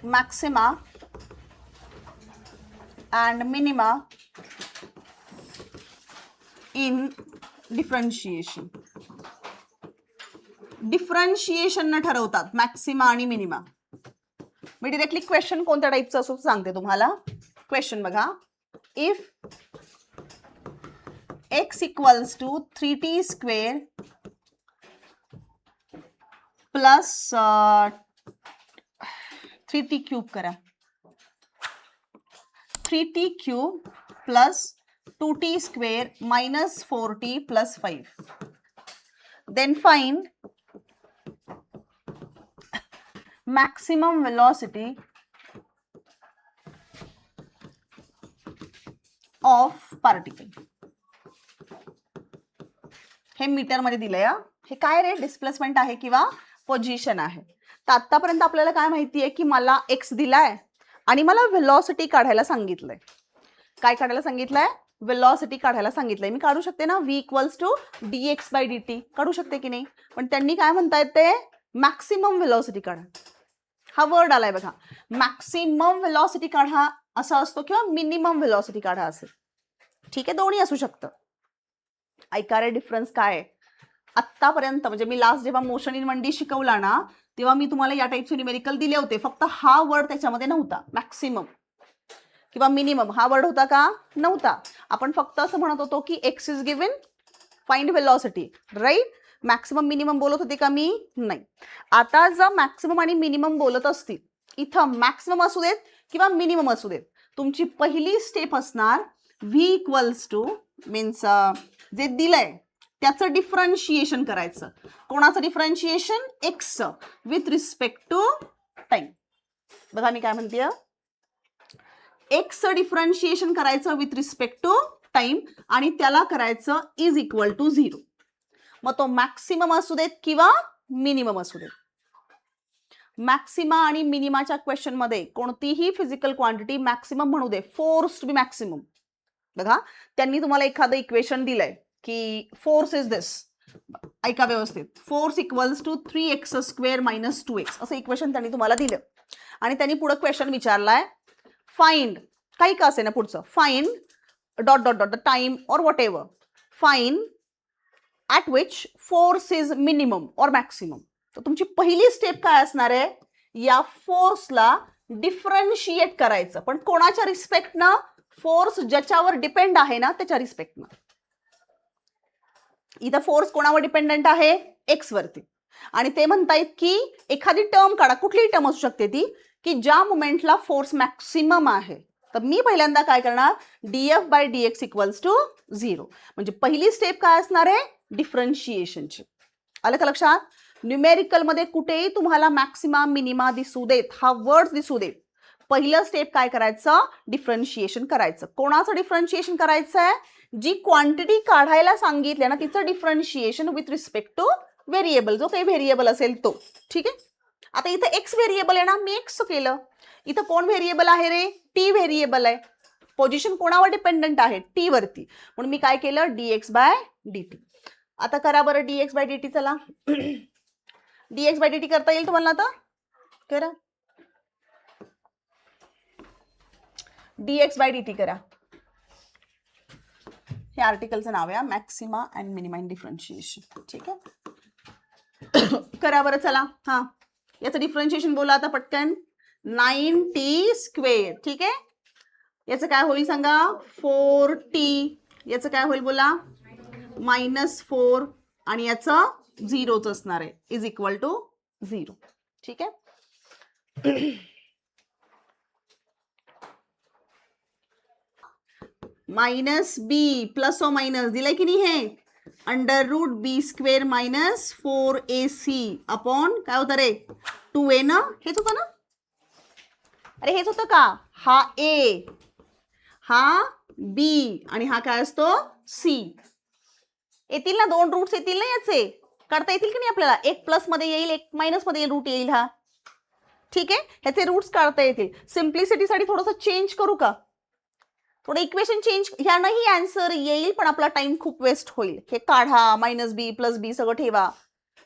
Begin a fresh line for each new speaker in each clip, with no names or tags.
maxima and minima in differentiation. Differentiation न ठरवतात maxima आणि मिनिमा. मी डिरेक्टली क्वेश्चन कोणत्या टाईपचं असं सांगते तुम्हाला. क्वेश्चन बघा, if x equals to 3t square plus 3t cube करा, 3t cube plus 2t square minus 4t plus 5, then find maximum velocity of particle. हे मीटर मध्ये दिलंय. हे काय रे, डिस्प्लेसमेंट आहे किंवा पोझिशन आहे. तर आतापर्यंत आपल्याला काय माहिती आहे की मला एक्स दिलाय आणि मला व्हेलॉसिटी काढायला सांगितलंय. काय काढायला सांगितलंय? व्हेलॉसिटी काढायला सांगितलंय. मी काढू शकते ना, v equals to dx by dt काढू शकते की नाही. पण त्यांनी काय म्हणतायत ते मॅक्सिमम व्हेलॉसिटी काढा. हा वर्ड आलाय बघा, मॅक्सिमम व्हेलॉसिटी काढा असा असतो किंवा मिनिमम व्हेलॉसिटी काढा असेल. ठीक आहे, दोन्ही असू शकतं. ऐका रे, डिफरन्स काय आहे. आत्तापर्यंत म्हणजे मी लास्ट जेव्हा मोशन इन 1D शिकवला ना, तेव्हा मी तुम्हाला या टाईपचे न्यूमेरिकल दिले होते. फक्त हा वर्ड त्याच्यामध्ये नव्हता. मॅक्सिमम किंवा मिनिमम हा वर्ड होता का? नव्हता. आपण फक्त असं म्हणत होतो की X is given, find velocity, right. Maximum minimum बोलत होते का मी? नाही. आता जर मॅक्सिमम आणि मिनिमम बोलत असतील, इथं मॅक्सिमम असू देत किंवा मिनिमम असू देत, तुमची पहिली स्टेप असणार व्ही इक्वल्स टू मीन्स जे दिलंय त्याचं डिफरन्शिएशन करायचं. कोणाचं डिफरन्शिएशन? एक्सचं विथ रिस्पेक्ट टू टाइम. बघा मी काय म्हणते, एक्सचं डिफरन्शिएशन करायचं विथ रिस्पेक्ट टू टाइम आणि त्याला करायचं इज इक्वल टू 0. मग तो मॅक्सिमम असू देत किंवा मिनिमम असू देत. मॅक्सिमा आणि मिनिमाच्या क्वेश्चन मध्ये कोणतीही फिजिकल क्वांटिटी मॅक्सिमम म्हणू दे, फोर्स टू बी मॅक्सिमम. बघा त्यांनी तुम्हाला एखादं इक्वेशन दिलंय की फोर्स इज दिस. ऐका व्यवस्थित, force equals to 3x square minus 2x असं इक्वेशन त्यांनी तुम्हाला दिलं आणि त्यांनी पुढे क्वेश्चन विचारलाय, फाइंड काही का असे ना पुढचं, find dot dot dot the time और whatever, find at which force is minimum or maximum. तर तुमची पहिली स्टेप काय असणार आहे? या फोर्सला डिफरन्शिएट करायचं. पण कोणाच्या रिस्पेक्टनं? फोर्स ज्याच्यावर डिपेंड आहे ना त्याच्या रिस्पेक्टनं. इथं फोर्स कोणावर डिपेंडंट आहे? एक्स वरती. आणि ते म्हणतायत की एखादी टर्म काढा, कुठलीही टर्म असू शकते ती, की ज्या मोमेंटला फोर्स मॅक्सिमम आहे. तर मी पहिल्यांदा काय करणार, df by dx equals to 0. म्हणजे पहिली स्टेप काय असणार आहे? डिफरन्शिएशनची. आलं का लक्षात? न्यूमेरिकल मध्ये कुठेही तुम्हाला मॅक्सिमा मिनिमा दिसू देत, हा वर्ड दिसू देत, पहिलं स्टेप काय करायचं? डिफरन्शिएशन करायचं. कोणाचं डिफरन्शिएशन करायचं आहे? जी क्वांटिटी काढायला सांगितली ना तिचं differentiation with respect two variable, जो काही व्हेरिएबल असेल तो. ठीक आहे. आता इथं एक्स व्हेरिएबल आहे ना, मी एक्स केलं. इथं कोण व्हेरिएबल आहे रे? टी व्हेरिएबल आहे. पोझिशन कोणावर डिपेंडंट आहे? टी वरती. म्हणून मी काय केलं? dx by dt. आता करा बरं dx बाय dt. चला dx बाय dt करता येईल तुम्हाला. आता करा dx बाय dt करा. हे आर्टिकलचं नाव आहे maxima and minima in differentiation. ठीक आहे, करा बरं. चला हा, याचं डिफरन्शिएशन बोला आता पटकन. 9t square. ठीक आहे, याचं काय होईल सांगा? 4t. याचं काय होईल बोला? -4 आणि याचं 0च असणार आहे, इज इक्वल टू 0. ठीक आहे. -b प्लस ओ मायनस दिलंय की नाही? हे √b square minus 4ac upon काय होतं रे? 2a ना. हेच होतं ना? अरे हेच होतं का? हा a, हा b आणि हा काय असतो? c. येतील ना दोन रूट्स येतील ना याचे, काढता येतील की नाही आपल्याला? एक प्लस मध्ये येईल, एक मायनस मध्ये येईल, रूट येईल हा. ठीक आहे, ह्याचे रूट्स काढता येतील. सिम्प्लिसिटीसाठी थोडंसं चेंज करू का? थोडं इक्वेशन चेंज, ह्यानंही आन्सर येईल पण आपला टाइम खूप वेस्ट होईल. हे काढा, -b +b सगळं ठेवा.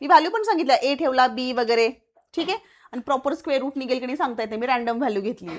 मी व्हॅल्यू पण सांगितलं, a ठेवला, b वगैरे. ठीक आहे, आणि प्रॉपर स्क्वेअर रूट निघेल की नाही सांगता येते, मी रॅन्डम व्हॅल्यू घेतली.